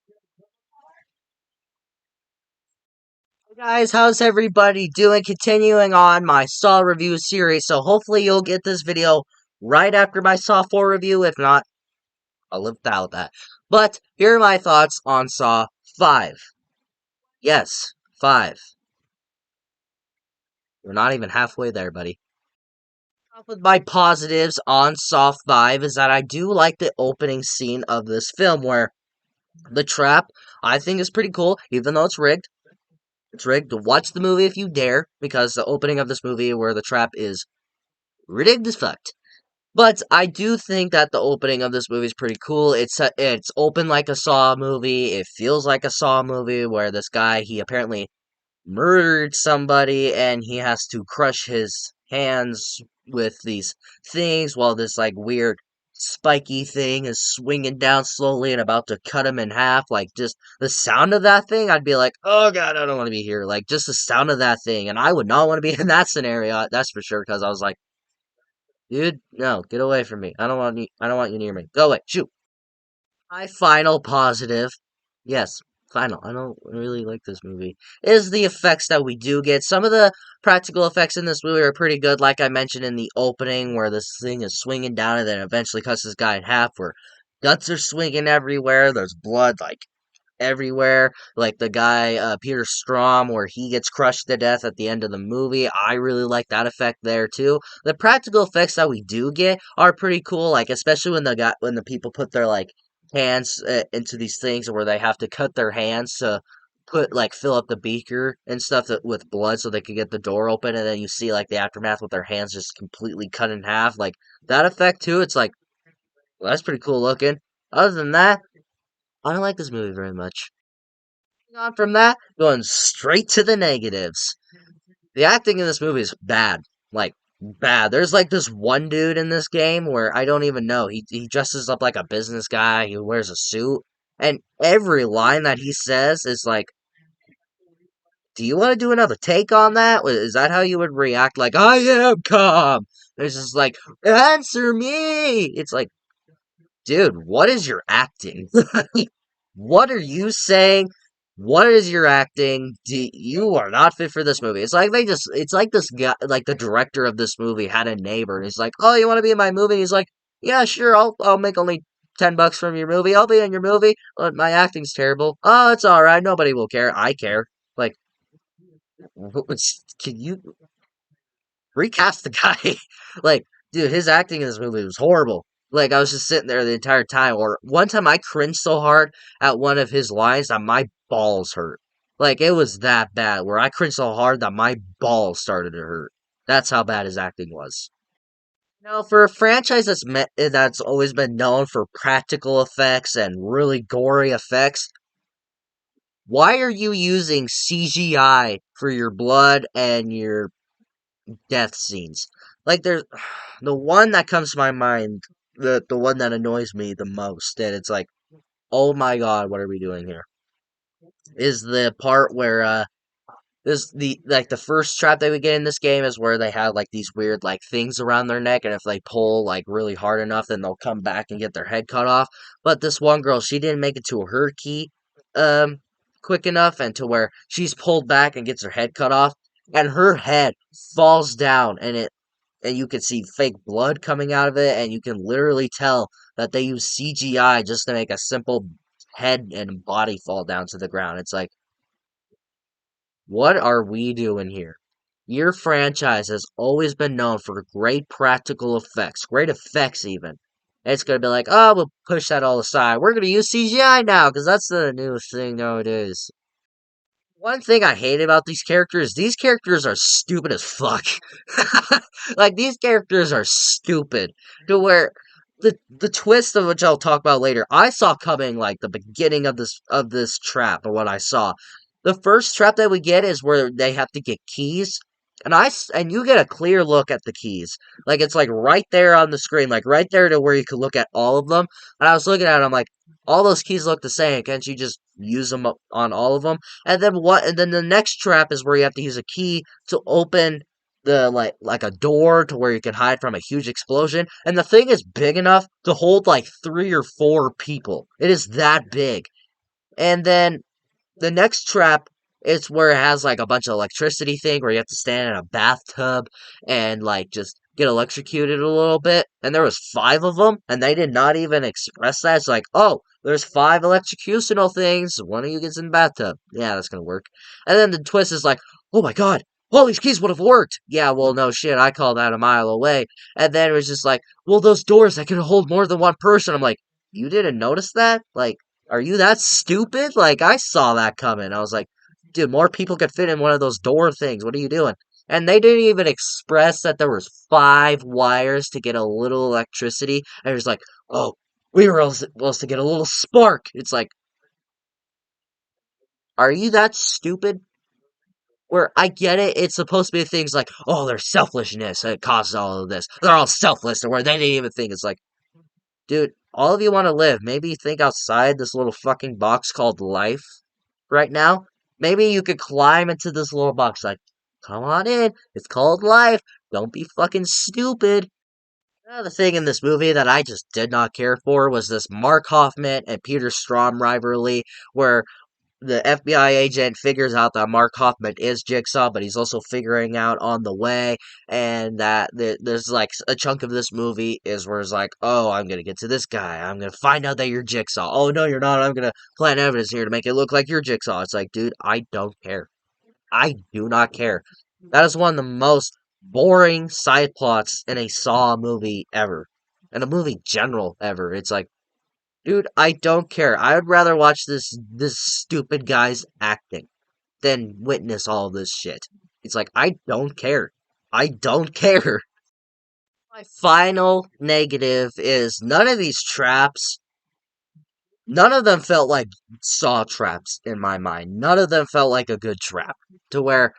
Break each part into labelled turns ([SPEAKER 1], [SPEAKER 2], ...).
[SPEAKER 1] Hey guys, how's everybody doing? Continuing on my Saw review series, so hopefully you'll get this video right after my Saw 4 review. If not, I'll live without that. But here are my thoughts on Saw 5. Yes, 5. We're not even halfway there, buddy. Up with my positives on Saw 5 is that I do like the opening scene of this film where the trap I think is pretty cool, even though it's rigged. It's rigged. Watch the movie if you dare, because the opening of this movie where the trap is rigged as fuck. But I do think that the opening of this movie is pretty cool. It's open like a Saw movie. It feels like a Saw movie where this guy, he apparently murdered somebody and he has to crush his hands with these things while this like weird spiky thing is swinging down slowly and about to cut him in half. Like, just the sound of that thing, I'd be like, oh god, I don't want to be here. Like, just the sound of that thing, and I would not want to be in that scenario, that's for sure, because I was like, dude, no, get away from me. I don't want you near me. Go away. Shoot. My final positive, yes, final. I don't really like this movie. Is the effects that we do get. Some of the practical effects in this movie are pretty good, like I mentioned in the opening, where this thing is swinging down and then eventually cuts this guy in half. Where guts are swinging everywhere. There's blood like everywhere. Like the guy, Peter Strahm, where he gets crushed to death at the end of the movie. I really like that effect there too. The practical effects that we do get are pretty cool, like especially when the people put their like hands into these things where they have to cut their hands to fill up the beaker and stuff with blood so they could get the door open, and then you see like the aftermath with their hands just completely cut in half. Like that effect too. It's like, well, that's pretty cool looking. Other than that, I don't like this movie very much. On from that, going straight to the negatives. The acting in this movie is bad. Like, bad. There's like this one dude in this game where I don't even know. He dresses up like a business guy, he wears a suit, and every line that he says is like, do you want to do another take on that? Is that how you would react? Like, I am calm. There's just like, answer me. It's like, dude, what is your acting? What are you saying? What is your acting? You are not fit for this movie. It's like this guy, like the director of this movie had a neighbor, and he's like, "Oh, you want to be in my movie?" And he's like, "Yeah, sure. I'll make only $10 from your movie. I'll be in your movie. But my acting's terrible. Oh, it's all right. Nobody will care. I care. Like, can you recast the guy?" Like, dude, his acting in this movie was horrible. Like, I was just sitting there the entire time. Or one time I cringed so hard at one of his lines that my balls hurt. Like, it was that bad, where I cringed so hard that my balls started to hurt. That's how bad his acting was. Now, for a franchise that's always been known for practical effects and really gory effects, why are you using CGI for your blood and your death scenes? Like, there's the one that comes to my mind, the one that annoys me the most, and it's like, oh my god, what are we doing here? Is the part where this the like the first trap that we get in this game is where they have like these weird like things around their neck, and if they pull like really hard enough, then they'll come back and get their head cut off. But this one girl, she didn't make it to her key um quick enough, and to where she's pulled back and gets her head cut off, and her head falls down, and you can see fake blood coming out of it, and you can literally tell that they use CGI just to make a simple head and body fall down to the ground. It's like, what are we doing here? Your franchise has always been known for great practical effects, great effects even. It's gonna be like, oh, we'll push that all aside. We're gonna use CGI now because that's the new thing nowadays. One thing I hate about these characters are stupid as fuck. Like, these characters are stupid to where the twist of which I'll talk about later, I saw coming like the beginning of this trap, or what I saw. The first trap that we get is where they have to get keys, and you get a clear look at the keys. Like, it's like right there on the screen, like right there to where you can look at all of them. And I was looking at it, I'm like, all those keys look the same. Can't you just use them up on all of them? And then what? And then the next trap is where you have to use a key to open the like a door to where you can hide from a huge explosion. And the thing is big enough to hold like 3 or 4 people. It is that big. And then the next trap is where it has like a bunch of electricity thing where you have to stand in a bathtub and like just get electrocuted a little bit. And there was five of them, and they did not even express that. It's like, oh, there's five electrocutional things. One of you gets in the bathtub. Yeah, that's gonna work. And then the twist is like, oh my god, all these keys would have worked. Yeah, well, no shit, I called that a mile away. And then it was just like, well, those doors that can hold more than one person. I'm like, you didn't notice that? Like, are you that stupid? Like, I saw that coming. I was like, dude, more people could fit in one of those door things. What are you doing? And they didn't even express that there was five wires to get a little electricity. And it was like, oh, we were supposed to get a little spark. It's like, are you that stupid? Where I get it, it's supposed to be things like, oh, there's selfishness that causes all of this. They're all selfless, or where they didn't even think. It's like, dude, all of you want to live. Maybe think outside this little fucking box called life right now. Maybe you could climb into this little box, like, come on in. It's called life. Don't be fucking stupid. Another thing in this movie that I just did not care for was this Mark Hoffman and Peter Strahm rivalry, where the FBI agent figures out that Mark Hoffman is Jigsaw, but he's also figuring out on the way, and that there's like a chunk of this movie is where it's like, oh, I'm gonna get to this guy, I'm gonna find out that you're Jigsaw. Oh no, you're not. I'm gonna plant evidence here to make it look like you're Jigsaw. It's like, dude, I don't care. I do not care. That is one of the most boring side plots in a Saw movie ever, in a movie general ever. It's like, dude, I don't care. I would rather watch this stupid guy's acting than witness all this shit. It's like, I don't care. I don't care. My final negative is none of these traps, none of them felt like Saw traps in my mind. None of them felt like a good trap. To where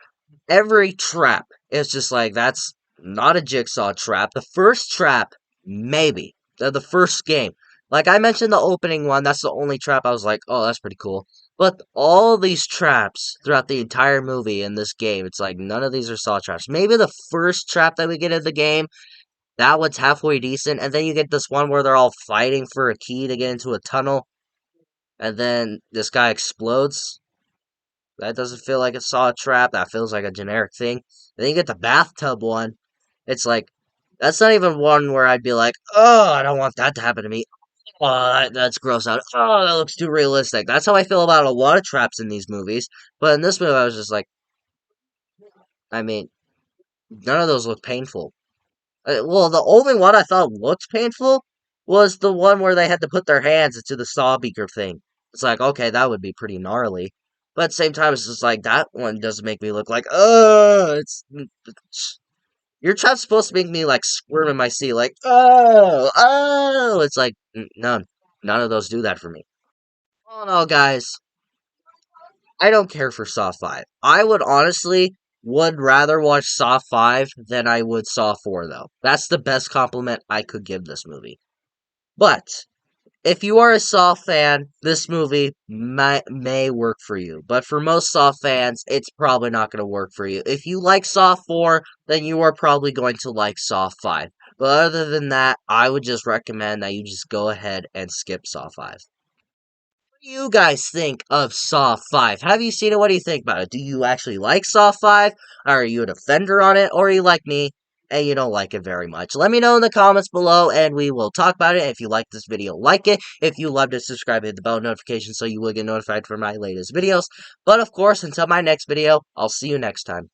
[SPEAKER 1] every trap is just like, that's not a Jigsaw trap. The first trap, maybe. The first game. Like I mentioned the opening one, that's the only trap I was like, oh, that's pretty cool. But all these traps throughout the entire movie in this game, it's like none of these are Saw traps. Maybe the first trap that we get in the game, that one's halfway decent, and then you get this one where they're all fighting for a key to get into a tunnel, and then this guy explodes. That doesn't feel like a Saw trap. That feels like a generic thing. And then you get the bathtub one. It's like, that's not even one where I'd be like, oh, I don't want that to happen to me. Oh, that's gross out. Oh, that looks too realistic. That's how I feel about a lot of traps in these movies. But in this movie, I was just like, I mean, none of those look painful. Well, the only one I thought looked painful was the one where they had to put their hands into the saw beaker thing. It's like, okay, that would be pretty gnarly. But at the same time, it's just like, that one doesn't make me look like, your trap's supposed to make me, like, squirm in my seat, like, oh! It's like, none. None of those do that for me. All in all, guys, I don't care for Saw 5. I would honestly would rather watch Saw 5 than I would Saw 4, though. That's the best compliment I could give this movie. But if you are a Saw fan, this movie may work for you. But for most Saw fans, it's probably not going to work for you. If you like Saw 4, then you are probably going to like Saw 5. But other than that, I would just recommend that you just go ahead and skip Saw 5. What do you guys think of Saw 5? Have you seen it? What do you think about it? Do you actually like Saw 5? Are you a defender on it? Or are you like me and you don't like it very much? Let me know in the comments below and we will talk about it. If you like this video, like it. If you loved it, subscribe, hit the bell notification so you will get notified for my latest videos. But of course, until my next video, I'll see you next time.